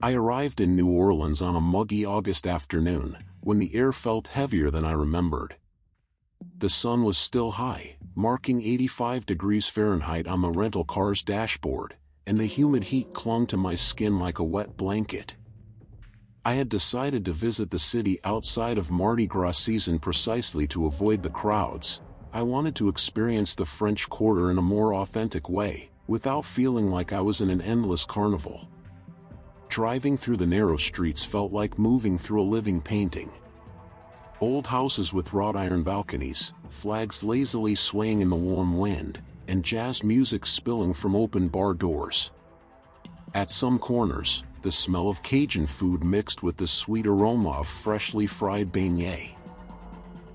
I arrived in New Orleans on a muggy August afternoon, when the air felt heavier than I remembered. The sun was still high, marking 85 degrees Fahrenheit on the rental car's dashboard, and the humid heat clung to my skin like a wet blanket. I had decided to visit the city outside of Mardi Gras season precisely to avoid the crowds. I wanted to experience the French Quarter in a more authentic way, without feeling like I was in an endless carnival. Driving through the narrow streets felt like moving through a living painting. Old houses with wrought iron balconies, flags lazily swaying in the warm wind, and jazz music spilling from open bar doors. At some corners, the smell of Cajun food mixed with the sweet aroma of freshly fried beignets.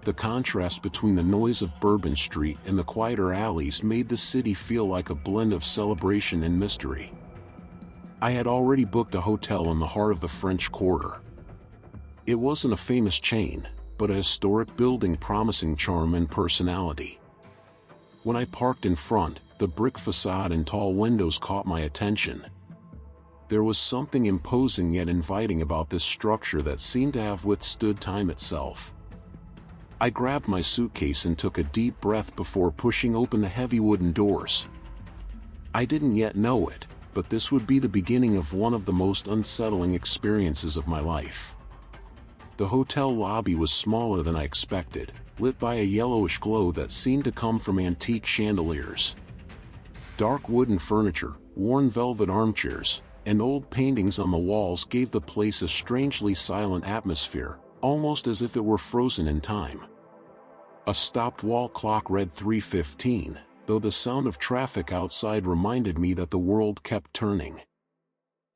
The contrast between the noise of Bourbon Street and the quieter alleys made the city feel like a blend of celebration and mystery. I had already booked a hotel in the heart of the French Quarter. It wasn't a famous chain, but a historic building promising charm and personality. When I parked in front, the brick facade and tall windows caught my attention. There was something imposing yet inviting about this structure that seemed to have withstood time itself. I grabbed my suitcase and took a deep breath before pushing open the heavy wooden doors. I didn't yet know it, but this would be the beginning of one of the most unsettling experiences of my life. The hotel lobby was smaller than I expected, lit by a yellowish glow that seemed to come from antique chandeliers. Dark wooden furniture, worn velvet armchairs, and old paintings on the walls gave the place a strangely silent atmosphere, almost as if it were frozen in time. A stopped wall clock read 3:15. Though the sound of traffic outside reminded me that the world kept turning.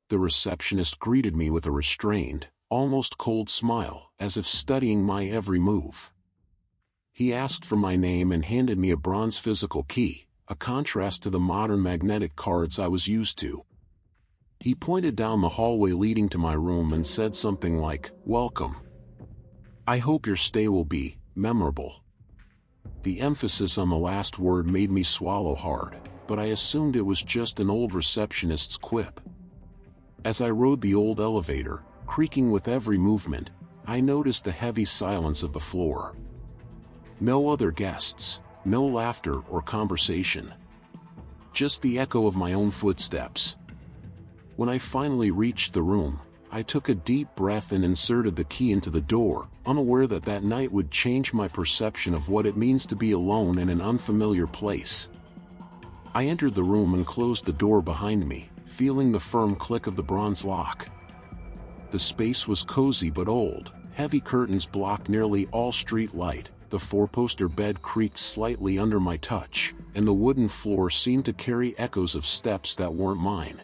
The receptionist greeted me with a restrained, almost cold smile, as if studying my every move. He asked for my name and handed me a bronze physical key, a contrast to the modern magnetic cards I was used to. He pointed down the hallway leading to my room and said something like, "Welcome. I hope your stay will be memorable." The emphasis on the last word made me swallow hard, but I assumed it was just an old receptionist's quip. As I rode the old elevator, creaking with every movement, I noticed the heavy silence of the floor. No other guests, no laughter or conversation. Just the echo of my own footsteps. When I finally reached the room, I took a deep breath and inserted the key into the door, unaware that that night would change my perception of what it means to be alone in an unfamiliar place. I entered the room and closed the door behind me, feeling the firm click of the bronze lock. The space was cozy but old. Heavy curtains blocked nearly all street light, the four-poster bed creaked slightly under my touch, and the wooden floor seemed to carry echoes of steps that weren't mine.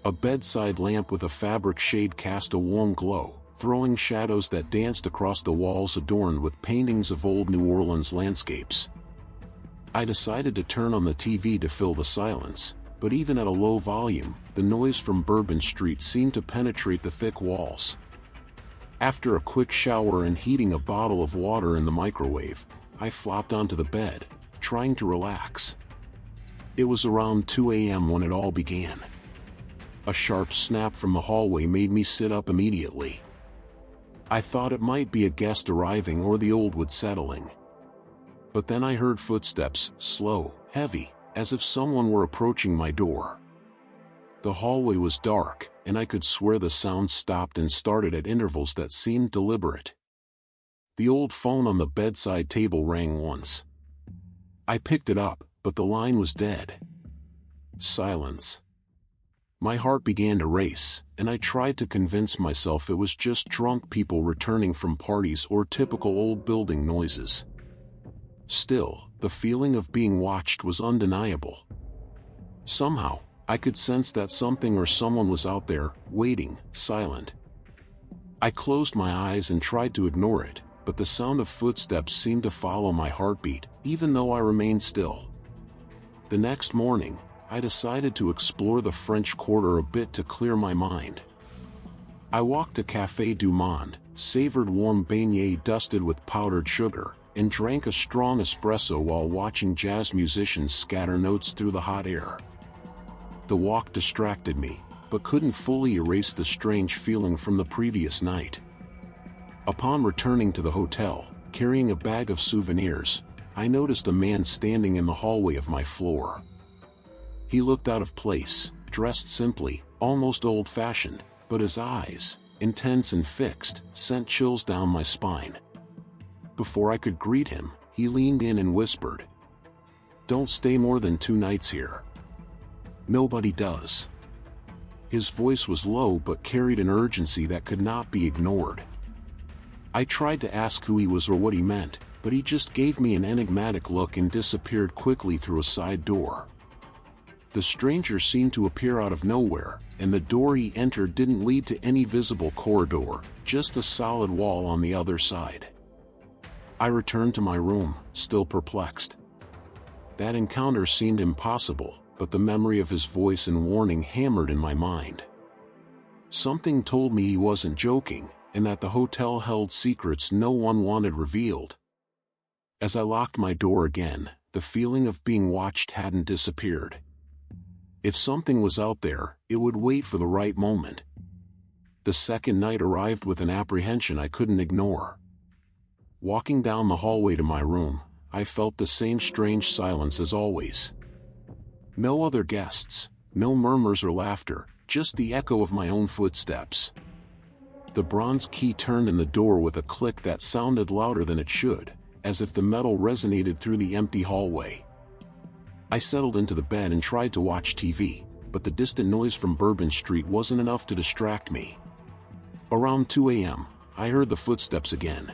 A bedside lamp with a fabric shade cast a warm glow, throwing shadows that danced across the walls adorned with paintings of old New Orleans landscapes. I decided to turn on the TV to fill the silence, but even at a low volume, the noise from Bourbon Street seemed to penetrate the thick walls. After a quick shower and heating a bottle of water in the microwave, I flopped onto the bed, trying to relax. It was around 2 a.m. when it all began. A sharp snap from the hallway made me sit up immediately. I thought it might be a guest arriving or the old wood settling. But then I heard footsteps, slow, heavy, as if someone were approaching my door. The hallway was dark, and I could swear the sound stopped and started at intervals that seemed deliberate. The old phone on the bedside table rang once. I picked it up, but the line was dead. Silence. My heart began to race, and I tried to convince myself it was just drunk people returning from parties or typical old building noises. Still, the feeling of being watched was undeniable. Somehow, I could sense that something or someone was out there, waiting, silent. I closed my eyes and tried to ignore it, but the sound of footsteps seemed to follow my heartbeat, even though I remained still. The next morning, I decided to explore the French Quarter a bit to clear my mind. I walked to Café du Monde, savored warm beignet dusted with powdered sugar, and drank a strong espresso while watching jazz musicians scatter notes through the hot air. The walk distracted me, but couldn't fully erase the strange feeling from the previous night. Upon returning to the hotel, carrying a bag of souvenirs, I noticed a man standing in the hallway of my floor. He looked out of place, dressed simply, almost old-fashioned, but his eyes, intense and fixed, sent chills down my spine. Before I could greet him, he leaned in and whispered, "Don't stay more than 2 nights here." "Nobody does." His voice was low but carried an urgency that could not be ignored. I tried to ask who he was or what he meant, but he just gave me an enigmatic look and disappeared quickly through a side door. The stranger seemed to appear out of nowhere, and the door he entered didn't lead to any visible corridor, just a solid wall on the other side. I returned to my room, still perplexed. That encounter seemed impossible, but the memory of his voice and warning hammered in my mind. Something told me he wasn't joking, and that the hotel held secrets no one wanted revealed. As I locked my door again, the feeling of being watched hadn't disappeared. If something was out there, it would wait for the right moment. The second night arrived with an apprehension I couldn't ignore. Walking down the hallway to my room, I felt the same strange silence as always. No other guests, no murmurs or laughter, just the echo of my own footsteps. The bronze key turned in the door with a click that sounded louder than it should, as if the metal resonated through the empty hallway. I settled into the bed and tried to watch TV, but the distant noise from Bourbon Street wasn't enough to distract me. Around 2 a.m., I heard the footsteps again.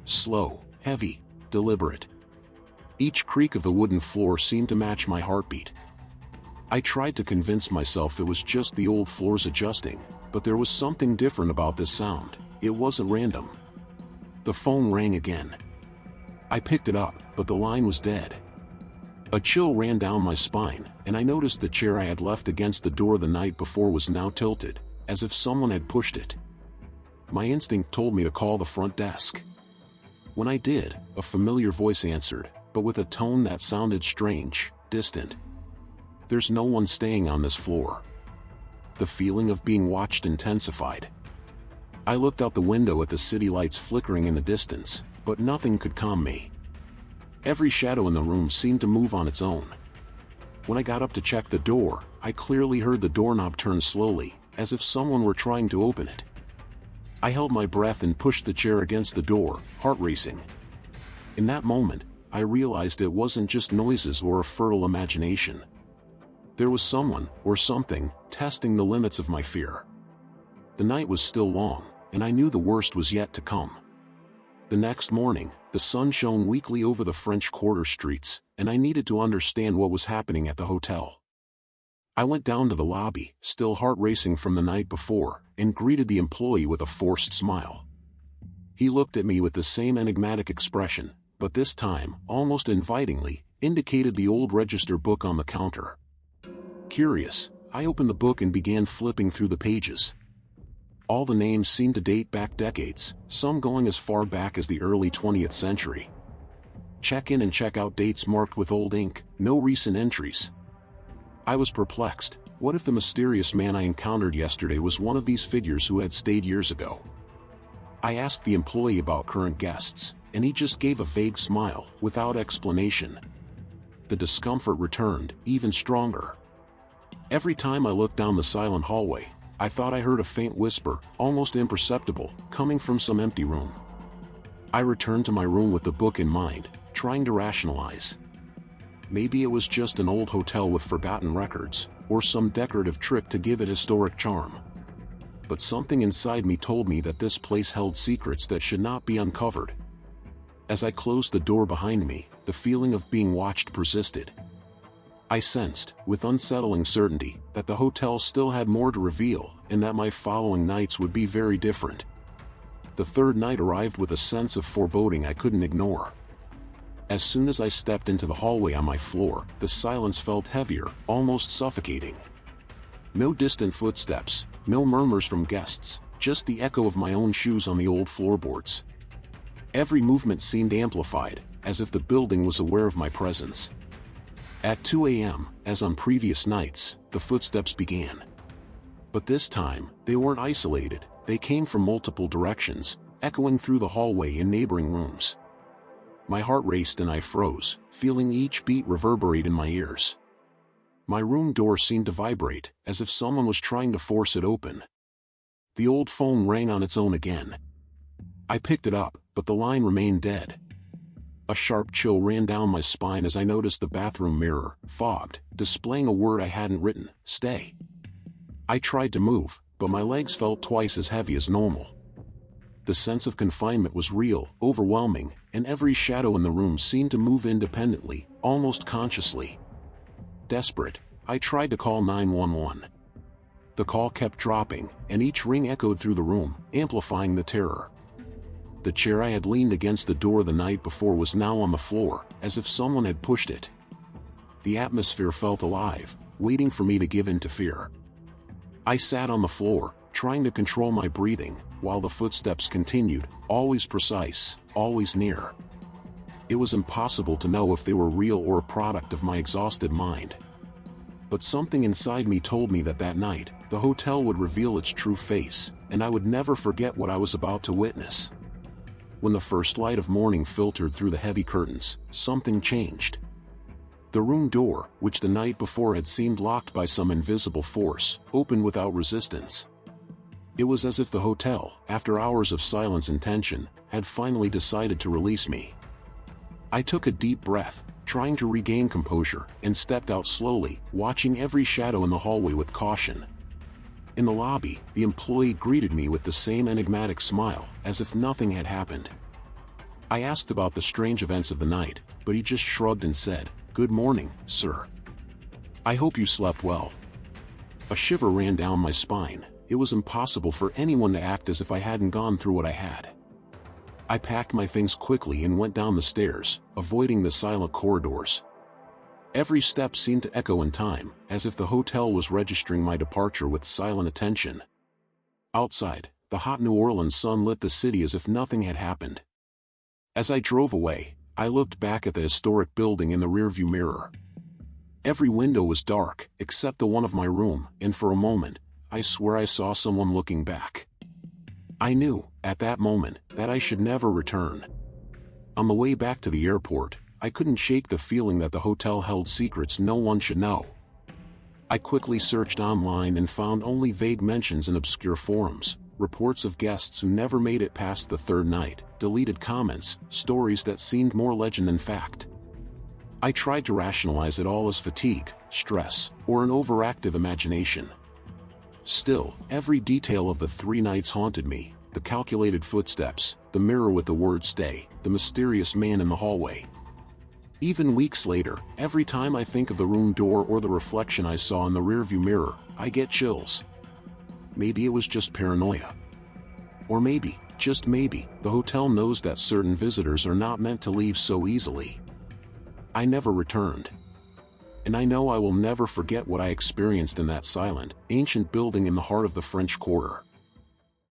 Slow, heavy, deliberate. Each creak of the wooden floor seemed to match my heartbeat. I tried to convince myself it was just the old floors adjusting, but there was something different about this sound. It wasn't random. The phone rang again. I picked it up, but the line was dead. A chill ran down my spine, and I noticed the chair I had left against the door the night before was now tilted, as if someone had pushed it. My instinct told me to call the front desk. When I did, a familiar voice answered, but with a tone that sounded strange, distant. "There's no one staying on this floor." The feeling of being watched intensified. I looked out the window at the city lights flickering in the distance, but nothing could calm me. Every shadow in the room seemed to move on its own. When I got up to check the door, I clearly heard the doorknob turn slowly, as if someone were trying to open it. I held my breath and pushed the chair against the door, heart racing. In that moment, I realized it wasn't just noises or a fertile imagination. There was someone, or something, testing the limits of my fear. The night was still long, and I knew the worst was yet to come. The next morning, the sun shone weakly over the French Quarter streets, and I needed to understand what was happening at the hotel. I went down to the lobby, still heart racing from the night before, and greeted the employee with a forced smile. He looked at me with the same enigmatic expression, but this time, almost invitingly, indicated the old register book on the counter. Curious, I opened the book and began flipping through the pages. All the names seemed to date back decades, some going as far back as the early 20th century. Check-in and check-out dates marked with old ink, no recent entries. I was perplexed. What if the mysterious man I encountered yesterday was one of these figures who had stayed years ago? I asked the employee about current guests, and he just gave a vague smile, without explanation. The discomfort returned, even stronger. Every time I looked down the silent hallway, I thought I heard a faint whisper, almost imperceptible, coming from some empty room. I returned to my room with the book in mind, trying to rationalize. Maybe it was just an old hotel with forgotten records, or some decorative trick to give it historic charm. But something inside me told me that this place held secrets that should not be uncovered. As I closed the door behind me, the feeling of being watched persisted. I sensed, with unsettling certainty, that the hotel still had more to reveal, and that my following nights would be very different. The third night arrived with a sense of foreboding I couldn't ignore. As soon as I stepped into the hallway on my floor, the silence felt heavier, almost suffocating. No distant footsteps, no murmurs from guests, just the echo of my own shoes on the old floorboards. Every movement seemed amplified, as if the building was aware of my presence. At 2 a.m., as on previous nights, the footsteps began. But this time, they weren't isolated, they came from multiple directions, echoing through the hallway and neighboring rooms. My heart raced and I froze, feeling each beat reverberate in my ears. My room door seemed to vibrate, as if someone was trying to force it open. The old phone rang on its own again. I picked it up, but the line remained dead. A sharp chill ran down my spine as I noticed the bathroom mirror, fogged, displaying a word I hadn't written: stay. I tried to move, but my legs felt twice as heavy as normal. The sense of confinement was real, overwhelming, and every shadow in the room seemed to move independently, almost consciously. Desperate, I tried to call 911. The call kept dropping, and each ring echoed through the room, amplifying the terror. The chair I had leaned against the door the night before was now on the floor, as if someone had pushed it. The atmosphere felt alive, waiting for me to give in to fear. I sat on the floor, trying to control my breathing, while the footsteps continued, always precise, always near. It was impossible to know if they were real or a product of my exhausted mind. But something inside me told me that night, the hotel would reveal its true face, and I would never forget what I was about to witness. When the first light of morning filtered through the heavy curtains, something changed. The room door, which the night before had seemed locked by some invisible force, opened without resistance. It was as if the hotel, after hours of silence and tension, had finally decided to release me. I took a deep breath, trying to regain composure, and stepped out slowly, watching every shadow in the hallway with caution. In the lobby, the employee greeted me with the same enigmatic smile, as if nothing had happened. I asked about the strange events of the night, but he just shrugged and said, "Good morning, sir. I hope you slept well." A shiver ran down my spine. It was impossible for anyone to act as if I hadn't gone through what I had. I packed my things quickly and went down the stairs, avoiding the silent corridors. Every step seemed to echo in time, as if the hotel was registering my departure with silent attention. Outside, the hot New Orleans sun lit the city as if nothing had happened. As I drove away, I looked back at the historic building in the rearview mirror. Every window was dark, except the one of my room, and for a moment, I swear I saw someone looking back. I knew, at that moment, that I should never return. On the way back to the airport, I couldn't shake the feeling that the hotel held secrets no one should know. I quickly searched online and found only vague mentions in obscure forums, reports of guests who never made it past the third night, deleted comments, stories that seemed more legend than fact. I tried to rationalize it all as fatigue, stress, or an overactive imagination. Still, every detail of the 3 nights haunted me: the calculated footsteps, the mirror with the word "stay," the mysterious man in the hallway. Even weeks later, every time I think of the room door or the reflection I saw in the rearview mirror, I get chills. Maybe it was just paranoia. Or maybe, just maybe, the hotel knows that certain visitors are not meant to leave so easily. I never returned. And I know I will never forget what I experienced in that silent, ancient building in the heart of the French Quarter.